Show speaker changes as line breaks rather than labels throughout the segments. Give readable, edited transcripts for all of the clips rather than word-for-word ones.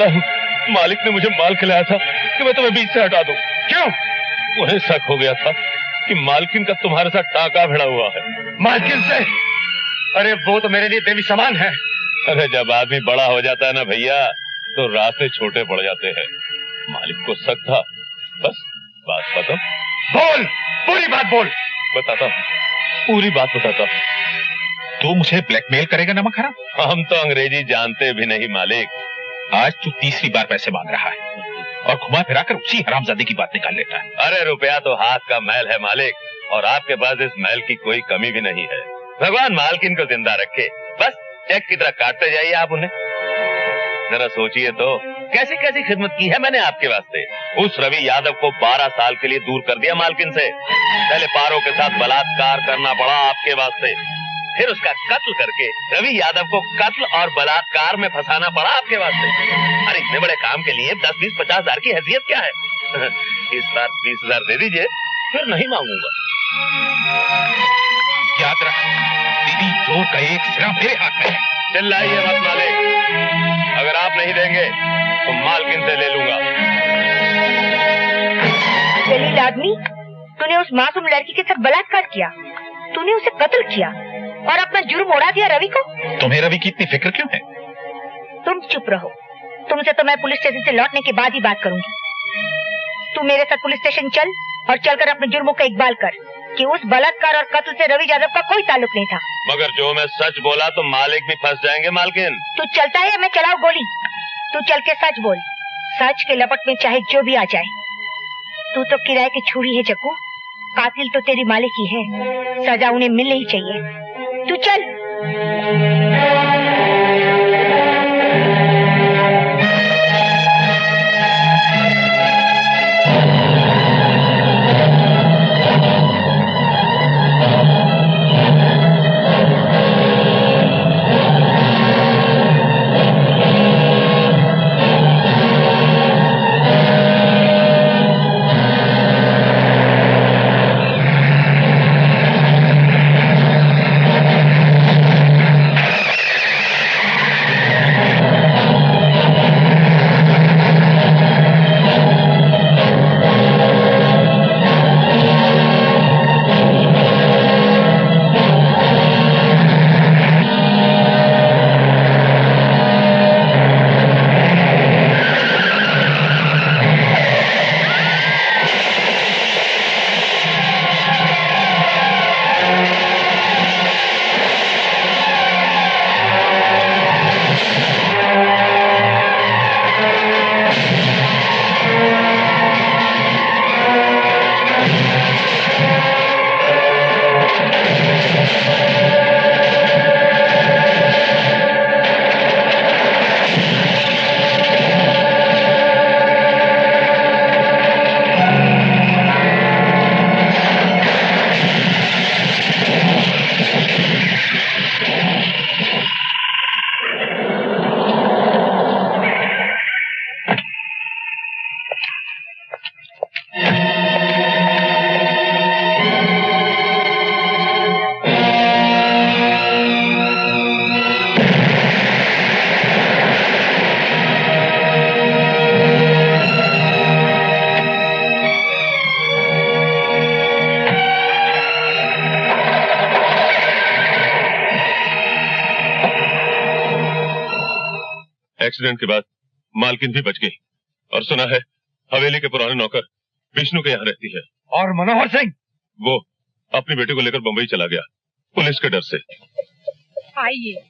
जानता हूँ, मालिक ने मुझे माल खिलाया था कि मैं तुम्हें बीच से हटा दूं।
क्यों?
उन्हें शक हो गया था कि मालकिन का तुम्हारे साथ टाका भिड़ा हुआ है।
मालकिन से? अरे वो तो मेरे लिए देवी समान है।
अरे जब आदमी बड़ा हो जाता है ना भैया, तो रास्ते छोटे पड़ जाते हैं। मालिक को शक था, बस बात खत्म।
बोल, पूरी बात बोल।
बताता हूँ, पूरी बात बताता हूँ।
तू मुझे ब्लैकमेल करेगा नमक हराम?
हम तो अंग्रेजी जानते भी नहीं मालिक।
आज तू तीसरी बार पैसे मांग रहा है और घुमा फिरा कर उसी हरामजादे की बात निकाल लेता है।
अरे रुपया तो हाथ का मैल है मालिक, और आपके पास इस मैल की कोई कमी भी नहीं है। भगवान मालकिन को जिंदा रखे, बस चेक की तरह काटते जाइए आप उन्हें। जरा सोचिए तो, कैसी कैसी खिदमत की है मैंने आपके वास्ते। उस रवि यादव को 12 साल के लिए दूर कर दिया मालकिन से। पहले पारों के साथ बलात्कार करना पड़ा आपके वास्ते, फिर उसका कत्ल करके रवि यादव को कत्ल और बलात्कार में फंसाना पड़ा आपके वास्ते। अरे इतने बड़े काम के लिए 10, 20, 50 हजार की हैसियत क्या है? इस बार 20,000 दे दीजिए, फिर नहीं मांगूंगा।
याद रख, दीदी चोर का एक सिरा मेरे हाथ में है।
चिल्लाइए मत मालिक, अगर आप नहीं देंगे तो मालकिन से ले लूंगा।
जलील आदमी, तूने उस मासूम लड़की के साथ बलात्कार किया, तूने उसे कत्ल किया और अपना जुर्म उड़ा दिया रवि को।
तुम्हें रवि की इतनी फिक्र क्यों है?
तुम चुप रहो, तुमसे तो मैं पुलिस स्टेशन से लौटने के बाद ही बात करूंगी। तू मेरे साथ पुलिस स्टेशन चल और चलकर अपने जुर्मों का इकबाल कर कि उस बलात्कार और कत्ल से रवि यादव का कोई ताल्लुक नहीं था।
मगर जो मैं सच बोला तो मालिक भी फंस जाएंगे मालकिन।
तू चलता है या मैं चलाऊं गोली? तू चल के सच बोल, सच के लपट में चाहे जो भी आ जाए। तू तो किराए की छुरी है जग्गू, कातिल तो तेरी मालिक ही है, सजा उन्हें मिलनी ही चाहिए। तू चल।
एक्सीडेंट के बाद मालकिन भी बच गई, और सुना है हवेली के पुराने नौकर विष्णु के यहाँ रहती है।
और मनोहर सिंह?
वो अपनी बेटे को लेकर बंबई चला गया पुलिस के डर से।
आइए।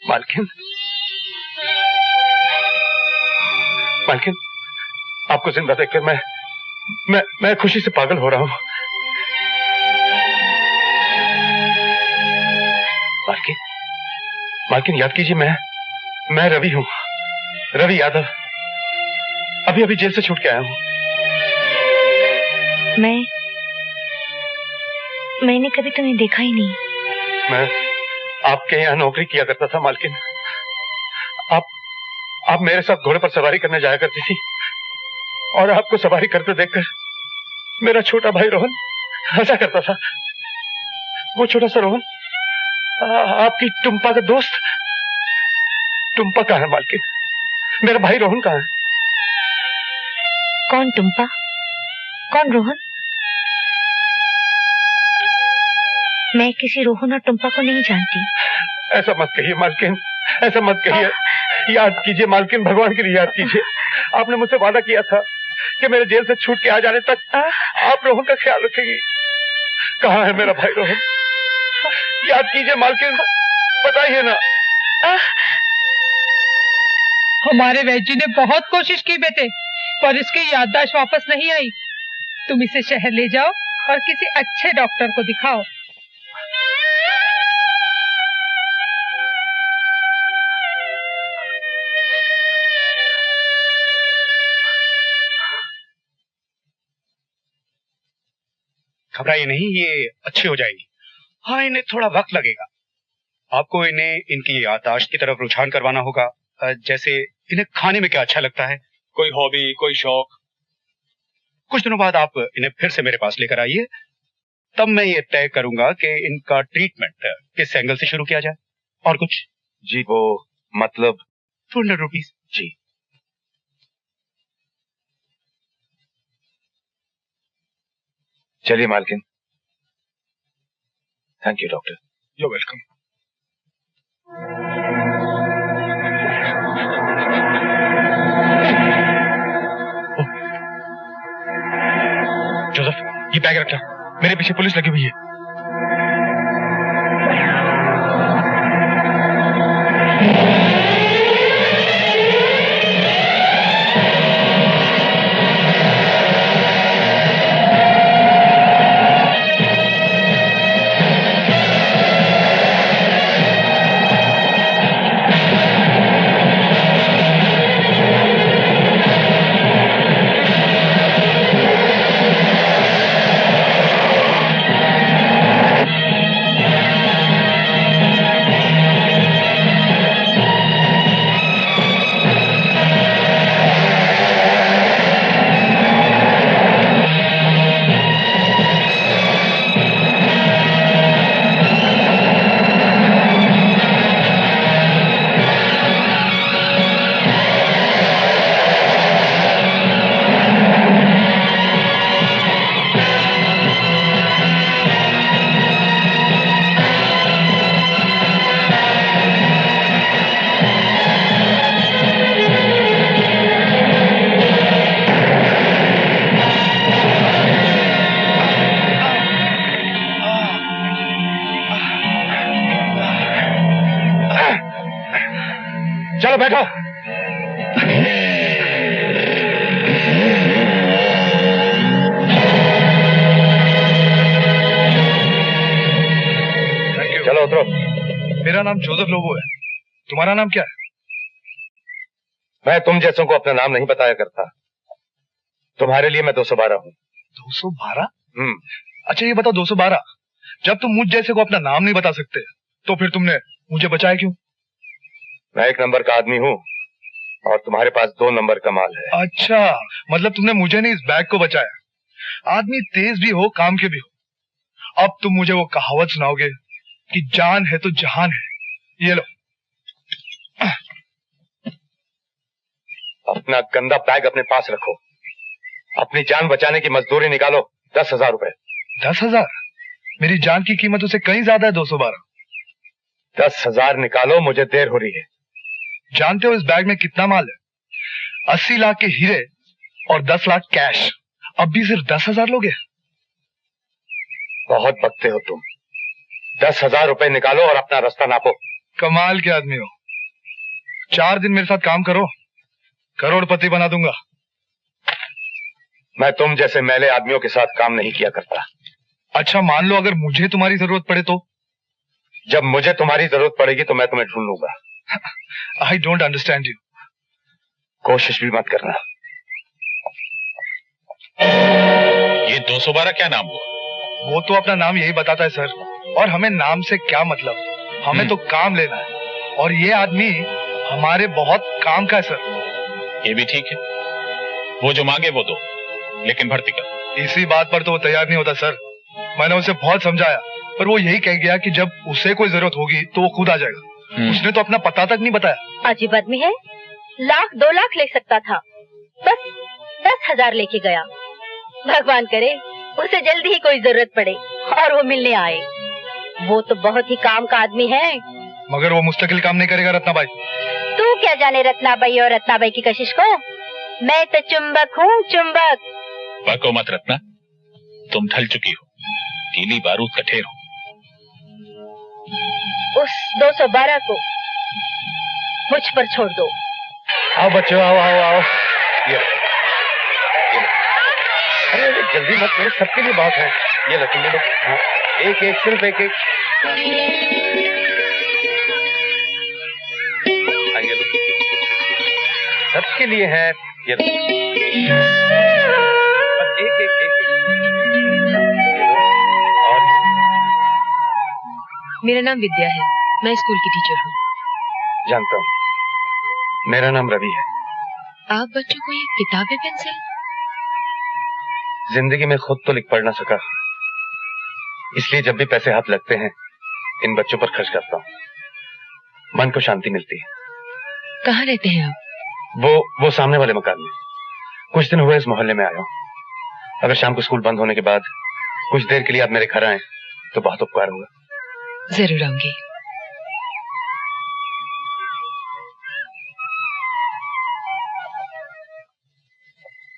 मालकिन, मालकिन, आपको जिंदा देखकर मैं खुशी से पागल हो रहा हूं। मालकिन, मालकिन याद कीजिए, मैं रवि हूं, रवि यादव। अभी अभी जेल से छूट के आया हूं।
मैंने कभी तुम्हें देखा ही नहीं।
मैं आपके यहाँ नौकरी किया करता था मालकिन। आप मेरे साथ घोड़े पर सवारी करने जाया करती थी। और आपको सवारी करते देखकर मेरा छोटा भाई रोहन हंसा करता था। वो छोटा सा रोहन आपकी टुम्पा का दोस्त। टुम्पा कहाँ है मालकिन? मेरा भाई रोहन कहाँ है?
कौन टुम्पा? कौन रोहन? मैं किसी रोहन और टुम्पा को नहीं जानती।
ऐसा मत कहिए मालकिन, ऐसा मत कहिए। याद कीजिए मालकिन, भगवान के लिए याद कीजिए। आपने मुझसे वादा किया था कि मेरे जेल से छूट के आ जाने तक आप रोहन का ख्याल रखेंगी। कहाँ है मेरा भाई रोहन? याद कीजिए मालकिन, बताइए ना।
हमारे वैद्य ने बहुत कोशिश की बेटे, पर इसकी याददाश्त वापस नहीं आई। तुम इसे शहर ले जाओ और किसी अच्छे डॉक्टर को दिखाओ।
घबराइए नहीं, ये अच्छे हो जाएंगी। हाँ, इन्हें थोड़ा वक्त लगेगा। आपको इन्हें इनकी याददाश्त की तरफ रुझान करवाना होगा। जैसे इन्हें खाने में क्या अच्छा लगता है, कोई हॉबी, कोई शौक। कुछ दिनों बाद आप इन्हें फिर से मेरे पास लेकर आइए, तब मैं ये तय करूंगा कि इनका ट्रीटमेंट किस एंगल से शुरू किया जाए। और कुछ?
जी वो मतलब
200 रुपीज।
जी। चलिए मालकिन। Thank you doctor.
You welcome.
Joseph, ये बैग रखना, मेरे पीछे पुलिस लगी हुई है। चलो बैठो। चलो उतरो।
मेरा नाम जोसेफ लोबो है। तुम्हारा नाम क्या है?
मैं तुम जैसों को अपना नाम नहीं बताया करता। तुम्हारे लिए मैं 212 हूँ।
212? अच्छा ये बताओ 212, जब तुम मुझ जैसे को अपना नाम नहीं बता सकते तो फिर तुमने मुझे बचाया क्यों?
मैं 1 नंबर का आदमी हूँ और तुम्हारे पास 2 नंबर का माल है।
अच्छा, मतलब तुमने मुझे नहीं इस बैग को बचाया। आदमी तेज भी हो, काम के भी हो। अब तुम मुझे वो कहावत सुनाओगे कि जान है तो जहान है। ये लो।
अपना गंदा बैग अपने पास रखो। अपनी जान बचाने की मजदूरी निकालो। 10,000 रुपए।
10,000? मेरी जान की कीमत उससे कहीं ज्यादा है 212।
10,000 निकालो, मुझे देर हो रही है।
जानते हो इस बैग में कितना माल है? 80 लाख के हीरे और 10 लाख कैश। अब भी सिर्फ 10,000 लोगे?
बहुत बकते हो तुम। 10,000 रुपए निकालो और अपना रास्ता नापो।
कमाल के आदमी हो। 4 दिन मेरे साथ काम करो, करोड़पति बना दूंगा।
मैं तुम जैसे मैले आदमियों के साथ काम नहीं किया करता।
अच्छा मान लो अगर मुझे तुम्हारी जरूरत पड़े तो?
जब मुझे तुम्हारी जरूरत पड़ेगी तो मैं तुम्हें ढूंढ लूंगा।
I don't understand you.
कोशिश भी मत करना।
ये 212 क्या नाम हुआ?
वो तो अपना नाम यही बताता है सर, और हमें नाम से क्या मतलब, हमें तो काम लेना है। और ये आदमी हमारे बहुत काम का है सर।
ये भी ठीक है, वो जो मांगे वो दो, लेकिन भर्ती कर।
इसी बात पर तो वो तैयार नहीं होता सर। मैंने उसे बहुत समझाया, पर वो यही कह गया कि जब उसे कोई जरूरत होगी तो वो खुद आ जाएगा। उसने तो अपना पता तक नहीं बताया।
अजीब आदमी है, 1,00,000 2,00,000 ले सकता था, बस 10,000 लेके गया। भगवान करे उसे जल्दी ही कोई जरूरत पड़े और वो मिलने आए। वो तो बहुत ही काम का आदमी है।
मगर वो मुस्तकिल काम नहीं करेगा रत्नाबाई।
तू क्या जाने रत्नाबाई और रत्नाबाई की कशिश को। मैं तो चुंबक हूँ, चुंबक।
बको मत रत्ना, तुम ढल चुकी हो, गीली बारूद का ढेर हो।
उस 212 को मुझ पर छोड़ दो।
आओ बच्चों, आओ आओ आओ। ये अरे जल्दी मत करो, सबके लिए बात है। ये लो तुम, हाँ, एक एक, सिर्फ एक एक। ये लो, सबके लिए है। ये लो, बस एक एक एक, और
मेरा नाम विद्या है, मैं स्कूल की टीचर हूँ।
जानता हूँ, मेरा नाम रवि है।
आप बच्चों को ये किताबें पेंसिल?
जिंदगी में खुद तो लिख पढ़ ना सका, इसलिए जब भी पैसे हाथ लगते हैं इन बच्चों पर खर्च करता हूँ। मन को शांति मिलती है।
कहाँ रहते हैं आप?
वो सामने वाले मकान में। कुछ दिन हुए इस मोहल्ले में आया हूँ। अगर शाम को स्कूल बंद होने के बाद कुछ देर के लिए आप मेरे घर आए तो बहुत उपकार होगा।
जरूर आऊंगी।